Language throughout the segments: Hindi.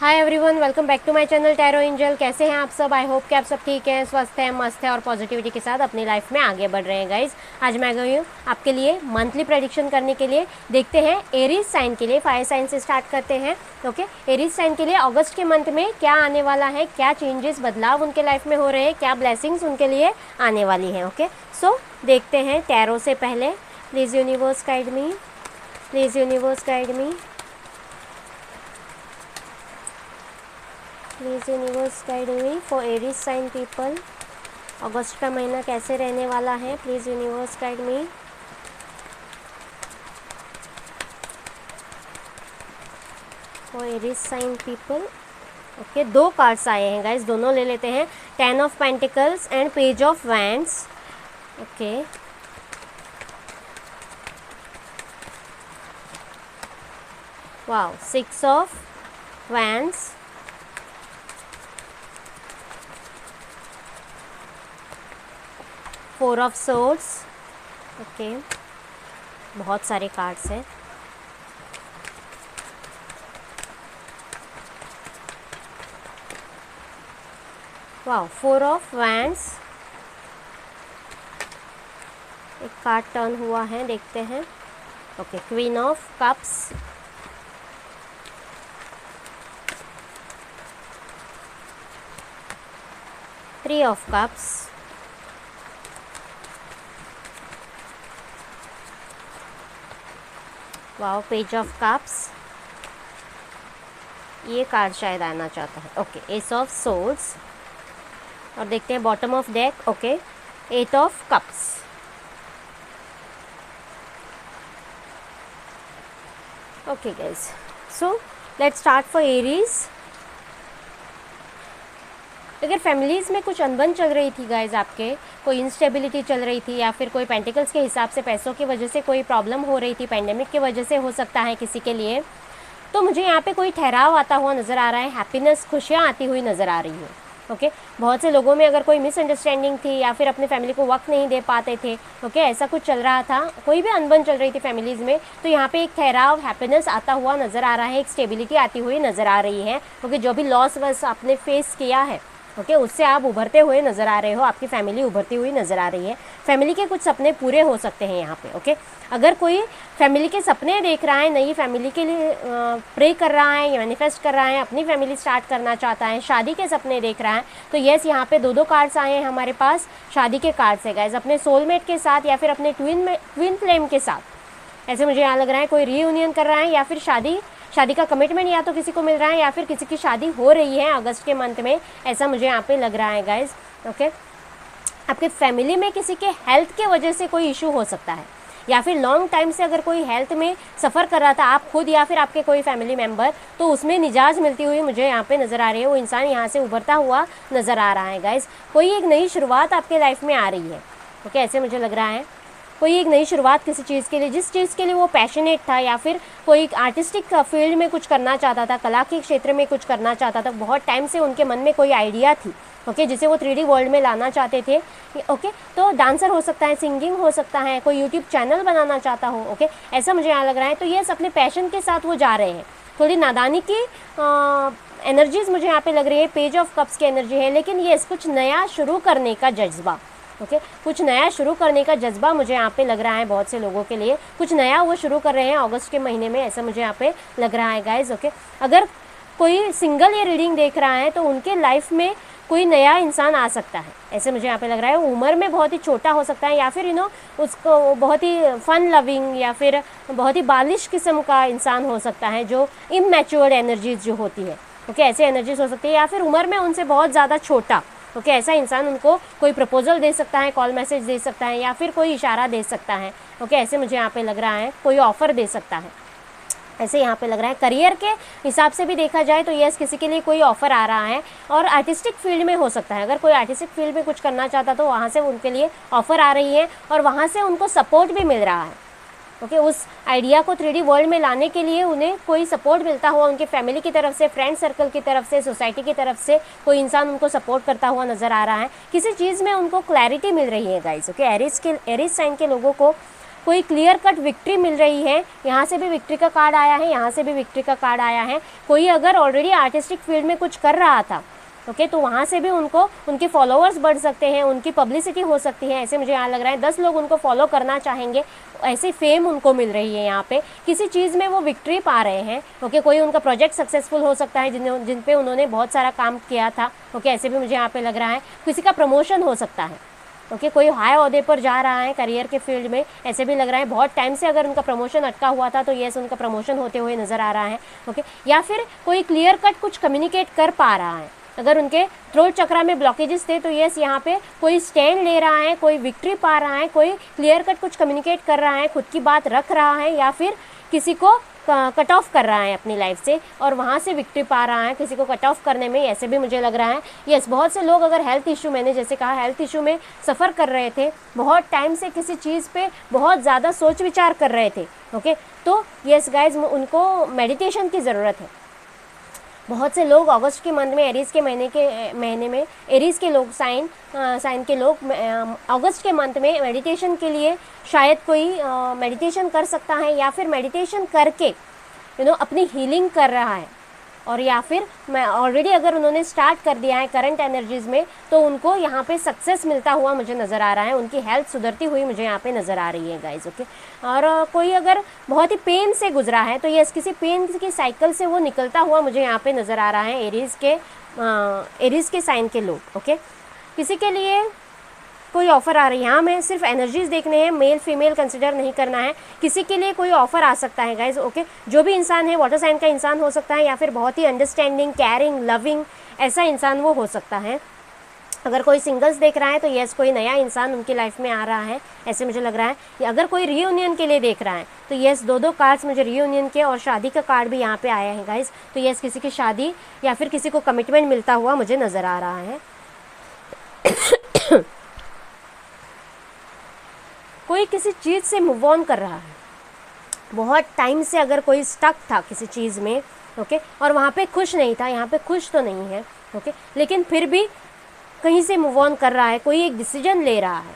Hi everyone, welcome back to my channel Tarot Angel. कैसे हैं आप सब? आई होप कि आप सब ठीक हैं, स्वस्थ हैं, मस्त हैं और पॉजिटिविटी के साथ अपनी लाइफ में आगे बढ़ रहे हैं। गाइज, आज मैं गई हूँ आपके लिए मंथली प्रेडिक्शन करने के लिए। देखते हैं एरीज साइन के लिए, फायर साइन से स्टार्ट करते हैं। ओके, एरीज साइन के लिए अगस्त के मंथ में क्या आने वाला है, क्या चेंजेस, बदलाव उनके लाइफ में हो रहे हैं, क्या ब्लेसिंग्स उनके लिए आने वाली हैं। ओके, सो देखते हैं टैरो से पहले। Please universe guide me, please universe guide me, please universe guide me for Aries sign people. अगस्त का महीना कैसे रहने वाला है? Please universe guide me. For Aries sign people. Okay, दो कार्ड्स आए हैं गाइज, दोनों ले लेते हैं। 10 of pentacles and page of wands. Okay, wow, 6 of wands, 4 of swords. Okay, बहुत सारे कार्ड्स हैं। Wow, 4 of wands. एक कार्ड टर्न हुआ है, देखते हैं। Okay, queen of cups, three of cups, wow, page of cups. ये कार्ड शायद आना चाहता है। Okay, S of swords. और देखते हैं bottom of deck. Okay, 8 of cups. Okay guys, so let's start for Aries. अगर फैमिलीज़ में कुछ अनबन चल रही थी गाइज, आपके कोई इंस्टेबिलिटी चल रही थी, या फिर कोई पेंटिकल्स के हिसाब से पैसों की वजह से कोई प्रॉब्लम हो रही थी, पेंडेमिक की वजह से हो सकता है किसी के लिए, तो मुझे यहाँ पे कोई ठहराव आता हुआ नज़र आ रहा है। हैप्पीनेस, खुशियाँ आती हुई नज़र आ रही है। ओके, बहुत से लोगों में अगर कोई मिसअंडरस्टैंडिंग थी या फिर अपने फैमिली को वक्त नहीं दे पाते थे, ओके, ऐसा कुछ चल रहा था, कोई भी अनबन चल रही थी फैमिलीज़ में, तो यहाँ पे एक ठहराव, हैप्पीनेस आता हुआ नज़र आ रहा है, एक स्टेबिलिटी आती हुई नज़र आ रही है। ओके, जो भी लॉस वस आपने फेस किया है, ओके, उससे आप उभरते हुए नज़र आ रहे हो, आपकी फैमिली उभरती हुई नज़र आ रही है। फैमिली के कुछ सपने पूरे हो सकते हैं यहाँ पे। ओके, अगर कोई फैमिली के सपने देख रहा है, नई फैमिली के लिए प्रे कर रहा है या मैनिफेस्ट कर रहा है, अपनी फैमिली स्टार्ट करना चाहता है, शादी के सपने देख रहा है, तो येस, यहाँ पे दो कार्ड्स आए हैं हमारे पास, शादी के कार्ड्स है गाइज, अपने सोलमेट के साथ या फिर अपने ट्विन फ्लेम के साथ। ऐसे मुझे यहाँ लग रहा है कोई रीयूनियन कर रहा है, या फिर शादी का कमिटमेंट या तो किसी को मिल रहा है, या फिर किसी की शादी हो रही है अगस्त के मंथ में, ऐसा मुझे यहाँ पे लग रहा है गाइज। ओके, आपके फैमिली में किसी के हेल्थ के वजह से कोई इशू हो सकता है, या फिर लॉन्ग टाइम से अगर कोई हेल्थ में सफ़र कर रहा था, आप खुद या फिर आपके कोई फैमिली मेम्बर, तो उसमें निजात मिलती हुई मुझे यहाँ पे नज़र आ रही है। वो इंसान यहाँ से उभरता हुआ नज़र आ रहा है गाइज। कोई एक नई शुरुआत आपके लाइफ में आ रही है। ओके, ऐसे मुझे लग रहा है कोई एक नई शुरुआत किसी चीज़ के लिए, जिस चीज़ के लिए वो पैशनेट था, या फिर कोई आर्टिस्टिक फील्ड में कुछ करना चाहता था, कला के क्षेत्र में कुछ करना चाहता था, बहुत टाइम से उनके मन में कोई आइडिया थी, ओके, जिसे वो 3D वर्ल्ड में लाना चाहते थे। ओके, तो डांसर हो सकता है, सिंगिंग हो सकता है, कोई यूट्यूब चैनल बनाना चाहता हो। ओके, ऐसा मुझे यहाँ लग रहा है। तो ये अपने पैशन के साथ वो जा रहे हैं। थोड़ी नादानी की एनर्जीज मुझे यहाँ पे लग रही है, पेज ऑफ कप्स की एनर्जी है, लेकिन ये कुछ नया शुरू करने का जज्बा। ओके, कुछ नया शुरू करने का जज्बा मुझे यहाँ पे लग रहा है। बहुत से लोगों के लिए कुछ नया वो शुरू कर रहे हैं अगस्त के महीने में, ऐसा मुझे यहाँ पे लग रहा है गाइज। ओके, अगर कोई सिंगल ये रीडिंग देख रहा है, तो उनके लाइफ में कोई नया इंसान आ सकता है, ऐसे मुझे यहाँ पे लग रहा है। उम्र में बहुत ही छोटा हो सकता है, या फिर उसको बहुत ही फन लविंग या फिर बहुत ही बालिश किस्म का इंसान हो सकता है, जो इमैच्योर्ड एनर्जीज जो होती है। ओके, ऐसे एनर्जीज हो सकती है, या फिर उम्र में उनसे बहुत ज़्यादा छोटा। ओके, ऐसा इंसान उनको कोई प्रपोजल दे सकता है, कॉल मैसेज दे सकता है, या फिर कोई इशारा दे सकता है। ओके, ऐसे मुझे यहाँ पे लग रहा है, कोई ऑफ़र दे सकता है, ऐसे यहाँ पे लग रहा है। करियर के हिसाब से भी देखा जाए तो यस, किसी के लिए कोई ऑफ़र आ रहा है, और आर्टिस्टिक फील्ड में हो सकता है। अगर कोई आर्टिस्टिक फील्ड में कुछ करना चाहता तो वहाँ से उनके लिए ऑफ़र आ रही है, और वहाँ से उनको सपोर्ट भी मिल रहा है। ओके, उस आइडिया को 3D वर्ल्ड में लाने के लिए उन्हें कोई सपोर्ट मिलता हुआ, उनके फैमिली की तरफ से, फ्रेंड सर्कल की तरफ से, सोसाइटी की तरफ से कोई इंसान उनको सपोर्ट करता हुआ नज़र आ रहा है। किसी चीज़ में उनको क्लैरिटी मिल रही है गाइस। ओके, एरीज साइन के लोगों को कोई क्लियर कट विक्ट्री मिल रही है, यहाँ से भी विक्ट्री का कार्ड आया है, यहाँ से भी विक्ट्री का कार्ड आया है। कोई अगर ऑलरेडी आर्टिस्टिक फील्ड में कुछ कर रहा था, ओके, तो वहाँ से भी उनको उनके फॉलोअर्स बढ़ सकते हैं, उनकी पब्लिसिटी हो सकती है, ऐसे मुझे यहाँ लग रहा है। 10 लोग उनको फॉलो करना चाहेंगे, ऐसी फेम उनको मिल रही है। यहाँ पे किसी चीज़ में वो विक्ट्री पा रहे हैं, ओके। कोई उनका प्रोजेक्ट सक्सेसफुल हो सकता है जिन पे उन्होंने बहुत सारा काम किया था, ओके, ऐसे भी मुझे यहाँ पे लग रहा है। किसी का प्रमोशन हो सकता है, ओके, कोई हाई ओहदे पर जा रहा है करियर के फील्ड में, ऐसे भी लग रहा है। बहुत टाइम से अगर उनका प्रमोशन अटका हुआ था तो येस उनका प्रमोशन होते हुए नज़र आ रहा है, ओके। या फिर कोई क्लियर कट कुछ कम्युनिकेट कर पा रहा है। अगर उनके थ्रोट चक्रा में ब्लॉकेजेस थे तो यस यहाँ पे कोई स्टैंड ले रहा है, कोई विक्ट्री पा रहा है, कोई क्लियर कट कुछ कम्युनिकेट कर रहा है, खुद की बात रख रहा है, या फिर किसी को कट ऑफ कर रहा है अपनी लाइफ से और वहाँ से विक्ट्री पा रहा है किसी को कट ऑफ करने में, ऐसे भी मुझे लग रहा है। यस, बहुत से लोग अगर हेल्थ इशू, मैंने जैसे कहा हेल्थ इशू में सफ़र कर रहे थे, बहुत टाइम से किसी चीज़ पे बहुत ज़्यादा सोच विचार कर रहे थे, ओके, तो यस गाइज उनको मेडिटेशन की ज़रूरत है। बहुत से लोग अगस्त के मंथ में, एरीज़ के महीने में एरीज़ के लोग साइन के लोग अगस्त के मंथ में मेडिटेशन के लिए शायद कोई मेडिटेशन कर सकता है, या फिर मेडिटेशन करके अपनी हीलिंग कर रहा है। और या फिर मैं ऑलरेडी अगर उन्होंने स्टार्ट कर दिया है करंट एनर्जीज़ में, तो उनको यहाँ पे सक्सेस मिलता हुआ मुझे नज़र आ रहा है, उनकी हेल्थ सुधरती हुई मुझे यहाँ पे नज़र आ रही है गाइज, ओके। और कोई अगर बहुत ही पेन से गुजरा है तो यस, किसी पेन की साइकिल से वो निकलता हुआ मुझे यहाँ पे नज़र आ रहा है एरीज़ के साइन के लोग, ओके। किसी के लिए कोई ऑफ़र आ रही है, यहाँ में सिर्फ एनर्जीज देखने हैं, मेल फीमेल कंसिडर नहीं करना है। किसी के लिए कोई ऑफ़र आ सकता है गाइज, ओके। जो भी इंसान है वाटर साइन का इंसान हो सकता है, या फिर बहुत ही अंडरस्टैंडिंग, केयरिंग, लविंग ऐसा इंसान वो हो सकता है। अगर कोई सिंगल्स देख रहा है तो यस, कोई नया इंसान उनकी लाइफ में आ रहा है, ऐसे मुझे लग रहा है। या अगर कोई रीयूनियन के लिए देख रहा है तो यस, दो कार्ड्स मुझे रीयूनियन के और शादी का कार्ड भी यहाँ पे आया है गाइज। तो यस, किसी की शादी या फिर किसी को कमिटमेंट मिलता हुआ मुझे नज़र आ रहा है। कोई किसी चीज़ से मूव ऑन कर रहा है, बहुत टाइम से अगर कोई स्टक था किसी चीज़ में, ओके, और वहाँ पे खुश नहीं था, यहाँ पे खुश तो नहीं है, ओके, लेकिन फिर भी कहीं से मूव ऑन कर रहा है, कोई एक डिसीजन ले रहा है,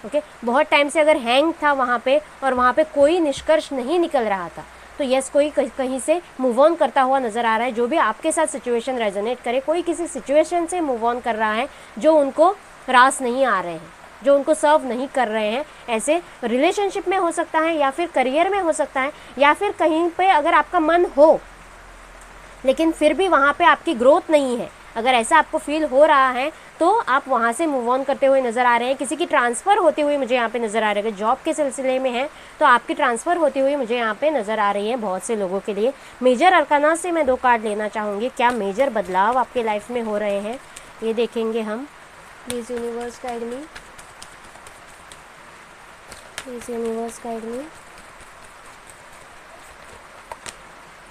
ओके। बहुत टाइम से अगर हैंग था वहाँ पे और वहाँ पे कोई निष्कर्ष नहीं निकल रहा था, तो यस, कोई कहीं से मूव ऑन करता हुआ नज़र आ रहा है। जो भी आपके साथ सिचुएशन रेजोनेट करे, कोई किसी सिचुएशन से मूव ऑन कर रहा है जो उनको रास नहीं आ रहे हैं, जो उनको सर्व नहीं कर रहे हैं। ऐसे रिलेशनशिप में हो सकता है, या फिर करियर में हो सकता है, या फिर कहीं पे अगर आपका मन हो लेकिन फिर भी वहाँ पे आपकी ग्रोथ नहीं है, अगर ऐसा आपको फील हो रहा है तो आप वहाँ से मूव ऑन करते हुए नज़र आ रहे हैं। किसी की ट्रांसफ़र होती हुई मुझे यहाँ पे नज़र आ रही है। जॉब के सिलसिले में है तो आपकी ट्रांसफ़र होती हुई मुझे यहाँ पे नज़र आ रही है बहुत से लोगों के लिए। मेजर अरकाना से मैं 2 कार्ड लेना चाहूँगी। क्या मेजर बदलाव आपके लाइफ में हो रहे हैं ये देखेंगे हम। Please universe guide me, please universe guide me.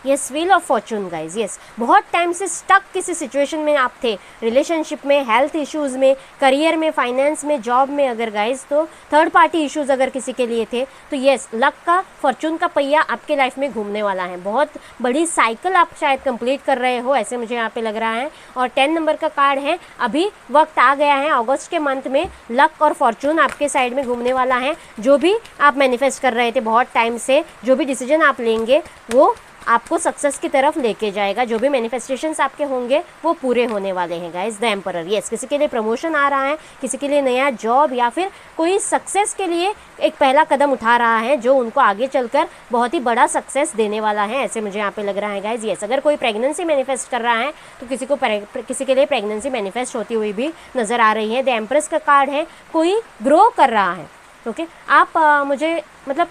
Yes, wheel of Fortune guys. Yes, बहुत टाइम से स्टक किसी सिचुएशन में आप थे, रिलेशनशिप में, हेल्थ इश्यूज़ में, करियर में, फाइनेंस में, जॉब में अगर गाइज, तो थर्ड पार्टी इश्यूज़ अगर किसी के लिए थे तो यस, लक का, फॉर्चून का पहिया आपके लाइफ में घूमने वाला है। बहुत बड़ी साइकिल आप शायद कंप्लीट कर रहे हो, ऐसे मुझे यहाँ पे लग रहा है। और 10 नंबर का कार्ड है। अभी वक्त आ गया है, अगस्त के मंथ में लक और फॉर्चून आपके साइड में घूमने वाला है। जो भी आप मैनिफेस्ट कर रहे थे बहुत टाइम से, जो भी डिसीजन आप लेंगे वो आपको सक्सेस की तरफ लेके जाएगा। जो भी मैनिफेस्टेशंस आपके होंगे वो पूरे होने वाले हैं गाइस। द एम्परर, यस, किसी के लिए प्रमोशन आ रहा है, किसी के लिए नया जॉब, या फिर कोई सक्सेस के लिए एक पहला कदम उठा रहा है जो उनको आगे चलकर बहुत ही बड़ा सक्सेस देने वाला है, ऐसे मुझे यहाँ पे लग रहा है गाइस। यस, अगर कोई प्रेगनेंसी मैनिफेस्ट कर रहा है तो किसी के लिए प्रेगनेंसी मैनिफेस्ट होती हुई भी नज़र आ रही है। द एम्प्रेस का कार्ड है, कोई ग्रो कर रहा है। ओके, आप मुझे मतलब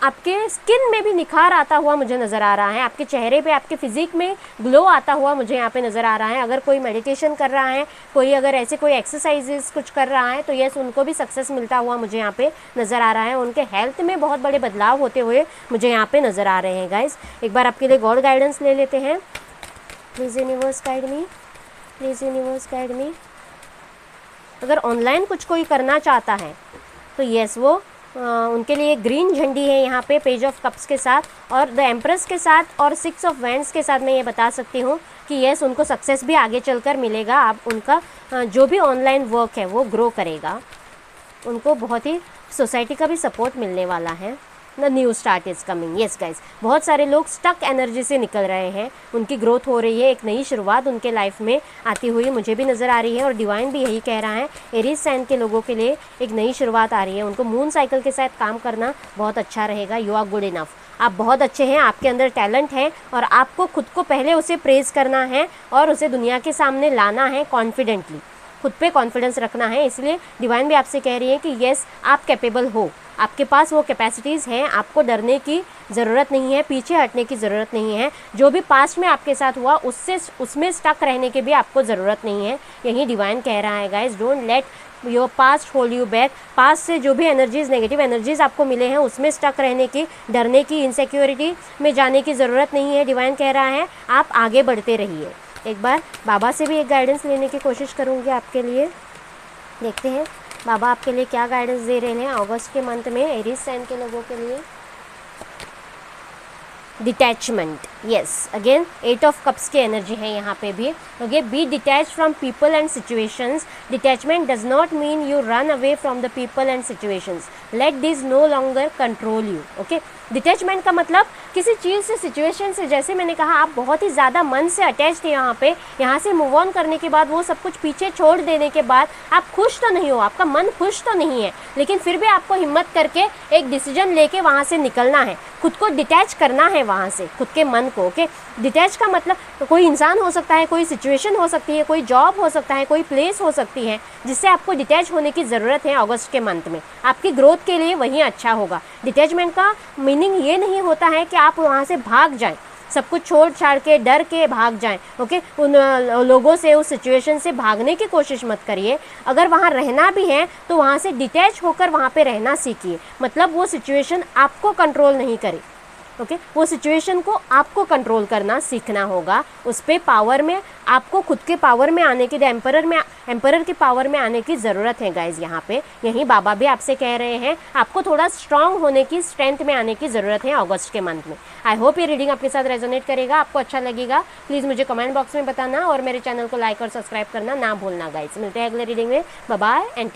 आपके स्किन में भी निखार आता हुआ मुझे नज़र आ रहा है, आपके चेहरे पे, आपके फिजिक में ग्लो आता हुआ मुझे यहाँ पे नज़र आ रहा है। अगर कोई मेडिटेशन कर रहा है, कोई अगर ऐसे कोई एक्सरसाइजेस कुछ कर रहा है तो यस, उनको भी सक्सेस मिलता हुआ मुझे यहाँ पे नज़र आ रहा है। उनके हेल्थ में बहुत बड़े बदलाव होते हुए मुझे यहाँ पे नज़र आ रहे हैं गाइस। एक बार आपके लिए गॉड गाइडेंस ले लेते हैं। Please universe guide me, please universe guide मी। अगर ऑनलाइन कुछ कोई करना चाहता है तो यस, वो उनके लिए ग्रीन झंडी है यहाँ पे पेज ऑफ कप्स के साथ और द एम्प्रेस के साथ और 6 ऑफ वैंड्स के साथ। मैं ये बता सकती हूँ कि यस, उनको सक्सेस भी आगे चलकर मिलेगा। आप उनका जो भी ऑनलाइन वर्क है वो ग्रो करेगा, उनको बहुत ही सोसाइटी का भी सपोर्ट मिलने वाला है। The new start is coming. Yes guys, बहुत सारे लोग स्टक एनर्जी से निकल रहे हैं, उनकी ग्रोथ हो रही है, एक नई शुरुआत उनके लाइफ में आती हुई मुझे भी नज़र आ रही है और डिवाइन भी यही कह रहा है। एरीज साइन के लोगों के लिए एक नई शुरुआत आ रही है, उनको मून साइकिल के साथ काम करना बहुत अच्छा रहेगा। यू आर गुड इनफ, आप बहुत अच्छे हैं, आपके अंदर टैलेंट है और आपको खुद को पहले उसे प्रेज़ करना है और उसे दुनिया के सामने लाना है कॉन्फिडेंटली, खुद पे कॉन्फिडेंस रखना है। इसलिए डिवाइन भी आपसे कह रही है कि येस, आप कैपेबल हो, आपके पास वो कैपेसिटीज़ हैं, आपको डरने की ज़रूरत नहीं है, पीछे हटने की ज़रूरत नहीं है। जो भी पास्ट में आपके साथ हुआ उसमें स्टक रहने की भी आपको ज़रूरत नहीं है, यही डिवाइन कह रहा है guys. Don't let your past hold you back. Past से जो भी एनर्जीज़, नेगेटिव एनर्जीज़ आपको मिले हैं उसमें स्टक रहने की, डरने की, इनसिक्योरिटी में जाने की ज़रूरत नहीं है। डिवाइन कह रहा है आप आगे बढ़ते रहिए। एक बार बाबा से भी एक गाइडेंस लेने की कोशिश करूँगी आपके लिए, देखते हैं बाबा आपके लिए क्या गाइडेंस दे रहे हैं अगस्त के मंथ में एरीज साइन के लोगों के लिए। Detachment, yes, again 8 of cups की एनर्जी है यहाँ पे भी। Okay, be detach from people and situations. Detachment does not mean you run away from the people and situations, let this no longer control you. Okay, detachment का मतलब किसी चीज़ से, सिचुएशन से, जैसे मैंने कहा आप बहुत ही ज़्यादा मन से अटैच थे यहाँ पे, यहाँ से मूव ऑन करने के बाद, वो सब कुछ पीछे छोड़ देने के बाद आप खुश तो नहीं हो, आपका मन खुश तो नहीं है, लेकिन फिर भी आपको हिम्मत करके एक डिसीजन लेके वहाँ से निकलना है, खुद को डिटैच करना है वहाँ से, खुद के मन को। ओके, डिटैच का मतलब कोई इंसान हो सकता है, कोई सिचुएशन हो सकती है, कोई जॉब हो सकता है, कोई प्लेस हो सकती है जिससे आपको डिटैच होने की ज़रूरत है अगस्त के मंथ में। आपकी ग्रोथ के लिए वही अच्छा होगा। डिटैचमेंट का मीनिंग ये नहीं होता है कि आप वहाँ से भाग जाएं, सब कुछ छोड़ छाड़ के डर के भाग जाएं। ओके, उन लोगों से, उस सिचुएशन से भागने की कोशिश मत करिए। अगर वहाँ रहना भी है तो वहाँ से डिटैच होकर वहाँ पे रहना सीखिए, मतलब वो सिचुएशन आपको कंट्रोल नहीं करे। ओके, वो सिचुएशन को आपको कंट्रोल करना सीखना होगा, उस पर पावर में, आपको खुद के पावर में आने की, एम्परर की पावर में आने की ज़रूरत है गाइज। यहाँ पे यही बाबा भी आपसे कह रहे हैं, आपको थोड़ा स्ट्रांग होने की, स्ट्रेंथ में आने की ज़रूरत है अगस्त के मंथ में। आई होप ये रीडिंग आपके साथ रेजोनेट करेगा, आपको अच्छा लगेगा। प्लीज़ मुझे कमेंट बॉक्स में बताना और मेरे चैनल को लाइक और सब्सक्राइब करना ना भूलना गाइज। मिलते हैं अगले रीडिंग में, बाय बाय एंड टेक।